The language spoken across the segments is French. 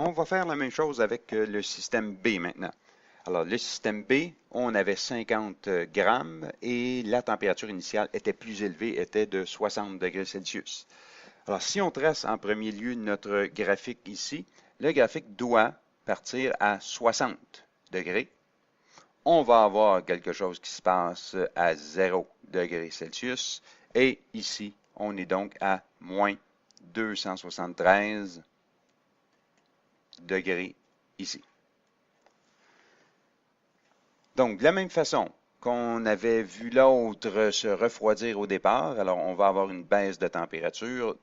On va faire la même chose avec le système B maintenant. Alors, le système B, on avait 50 grammes et la température initiale était plus élevée, était de 60 degrés Celsius. Alors, si on trace en premier lieu notre graphique ici, le graphique doit partir à 60 degrés. On va avoir quelque chose qui se passe à 0 degrés Celsius. Et ici, on est donc à moins 273 degrés ici. Donc, de la même façon qu'on avait vu l'autre se refroidir au départ, alors on va avoir une baisse de température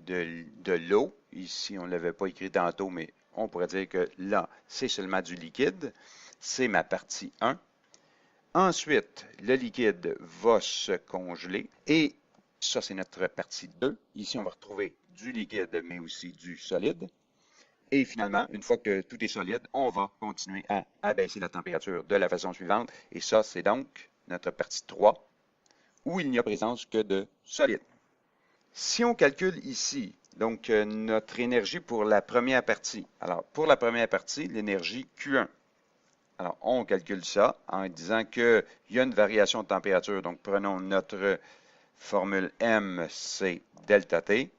de l'eau. Ici, on ne l'avait pas écrit tantôt, mais on pourrait dire que là, c'est seulement du liquide. C'est ma partie 1. Ensuite, le liquide va se congeler et ça, c'est notre partie 2. Ici, on va retrouver du liquide, mais aussi du solide. Et finalement, une fois que tout est solide, on va continuer à abaisser la température de la façon suivante. Et ça, c'est donc notre partie 3, où il n'y a présence que de solide. Si on calcule ici, donc notre énergie pour la première partie. Alors, pour la première partie, l'énergie Q1. Alors, on calcule ça en disant qu'il y a une variation de température. Donc, prenons notre formule M, c'est delta T.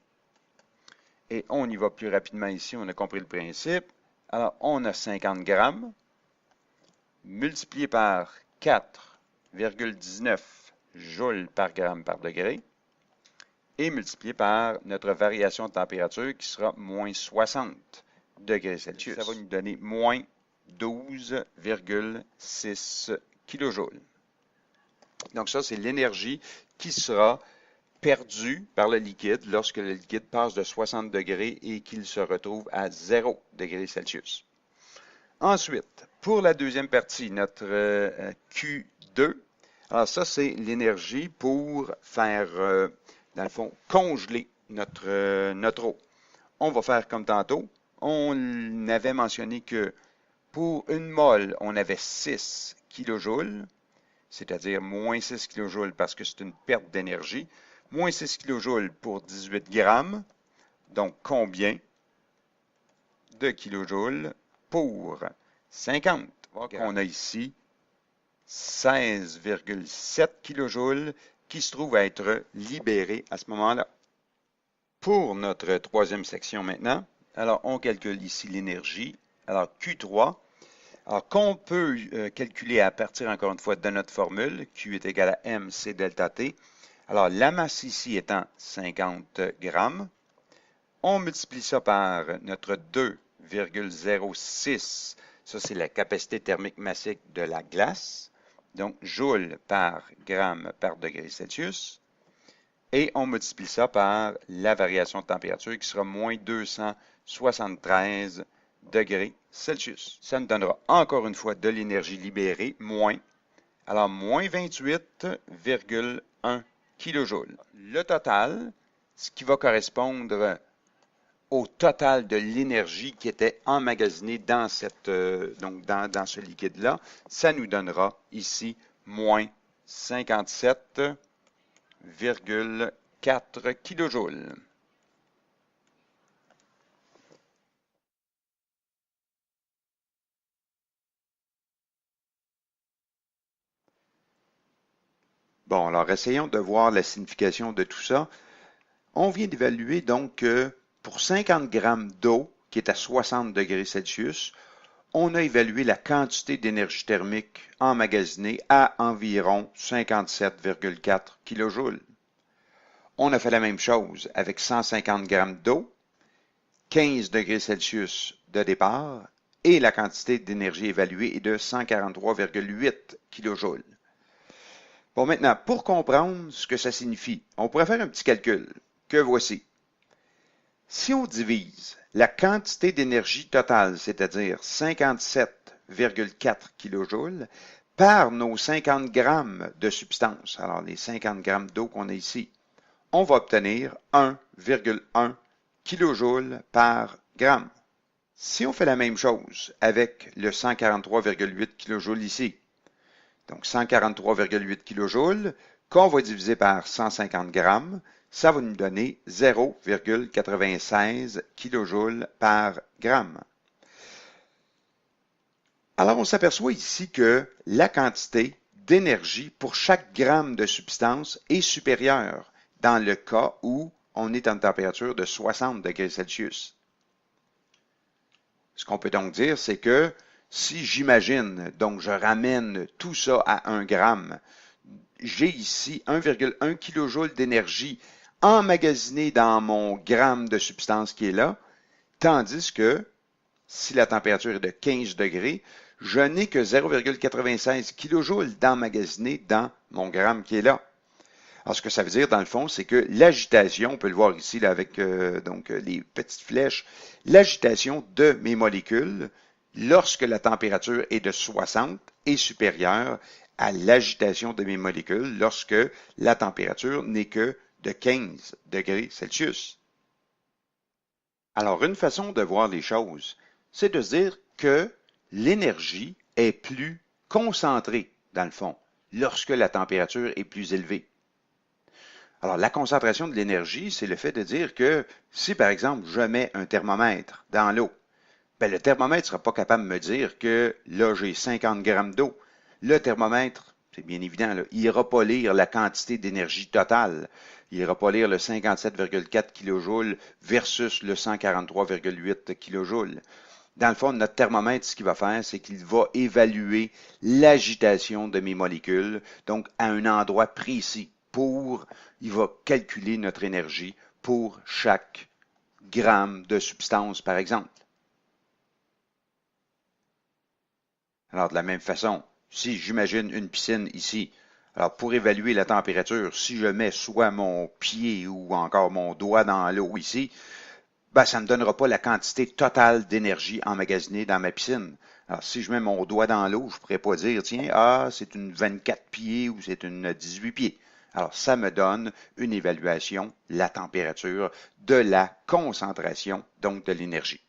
Et on y va plus rapidement ici, on a compris le principe. Alors, on a 50 grammes multiplié par 4,19 joules par gramme par degré et multiplié par notre variation de température qui sera moins 60 degrés Celsius. Ça va nous donner moins 12,6 kJ. Donc ça, c'est l'énergie qui sera perdue par le liquide lorsque le liquide passe de 60 degrés et qu'il se retrouve à 0 degrés Celsius. Ensuite, pour la deuxième partie, notre Q2, alors ça, c'est l'énergie pour faire, dans le fond, congeler notre eau. On va faire comme tantôt. On avait mentionné que pour une mole, on avait 6 kJ, c'est-à-dire moins 6 kJ parce que c'est une perte d'énergie. Moins 6 kJ pour 18 grammes. Donc, combien de kilojoules pour 50? On a ici 16,7 kJ qui se trouvent à être libérés à ce moment-là. Pour notre troisième section maintenant, alors on calcule ici l'énergie. Alors, Q3, alors qu'on peut calculer à partir, encore une fois, de notre formule, Q est égal à MC delta T. Alors, la masse ici étant 50 grammes, on multiplie ça par notre 2,06. Ça, c'est la capacité thermique massique de la glace. Donc, joules par gramme par degré Celsius. Et on multiplie ça par la variation de température qui sera moins 273 degrés Celsius. Ça nous donnera encore une fois de l'énergie libérée, moins. Alors, moins 28,1 kJ. Le total, ce qui va correspondre au total de l'énergie qui était emmagasinée dans, dans ce liquide-là, ça nous donnera ici moins 57,4 kJ. Bon, alors essayons de voir la signification de tout ça. On vient d'évaluer donc que pour 50 grammes d'eau qui est à 60 degrés Celsius, on a évalué la quantité d'énergie thermique emmagasinée à environ 57,4 kJ. On a fait la même chose avec 150 grammes d'eau, 15 degrés Celsius de départ, et la quantité d'énergie évaluée est de 143,8 kJ. Bon, maintenant, pour comprendre ce que ça signifie, on pourrait faire un petit calcul, que voici. Si on divise la quantité d'énergie totale, c'est-à-dire 57,4 kJ, par nos 50 grammes de substance, alors les 50 grammes d'eau qu'on a ici, on va obtenir 1,1 kJ par gramme. Si on fait la même chose avec le 143,8 kJ ici, donc 143,8 kJ, qu'on va diviser par 150 grammes, ça va nous donner 0,96 kJ par gramme. Alors, on s'aperçoit ici que la quantité d'énergie pour chaque gramme de substance est supérieure dans le cas où on est à une température de 60 degrés Celsius. Ce qu'on peut donc dire, c'est que si j'imagine, donc je ramène tout ça à 1 gramme, j'ai ici 1,1 kJ d'énergie emmagasinée dans mon gramme de substance qui est là, tandis que si la température est de 15 degrés, je n'ai que 0,96 kJ d'emmagasiné dans mon gramme qui est là. Alors, ce que ça veut dire, dans le fond, c'est que l'agitation, on peut le voir ici là, avec donc les petites flèches, l'agitation de mes molécules, lorsque la température est de 60, est supérieure à l'agitation de mes molécules lorsque la température n'est que de 15 degrés Celsius. Alors, une façon de voir les choses, c'est de se dire que l'énergie est plus concentrée, dans le fond, lorsque la température est plus élevée. Alors, la concentration de l'énergie, c'est le fait de dire que si, par exemple, je mets un thermomètre dans l'eau, ben, le thermomètre ne sera pas capable de me dire que là, j'ai 50 grammes d'eau. Le thermomètre, c'est bien évident, là, il n'ira pas lire la quantité d'énergie totale. Il n'ira pas lire le 57,4 kJ versus le 143,8 kJ. Dans le fond, notre thermomètre, ce qu'il va faire, c'est qu'il va évaluer l'agitation de mes molécules, donc à un endroit précis. Il va calculer notre énergie pour chaque gramme de substance, par exemple. Alors, de la même façon, si j'imagine une piscine ici, alors pour évaluer la température, si je mets soit mon pied ou encore mon doigt dans l'eau ici, ben, ça ne me donnera pas la quantité totale d'énergie emmagasinée dans ma piscine. Alors, si je mets mon doigt dans l'eau, je ne pourrais pas dire, tiens, c'est une 24 pieds ou c'est une 18 pieds. Alors, ça me donne une évaluation, la température, de la concentration, donc de l'énergie.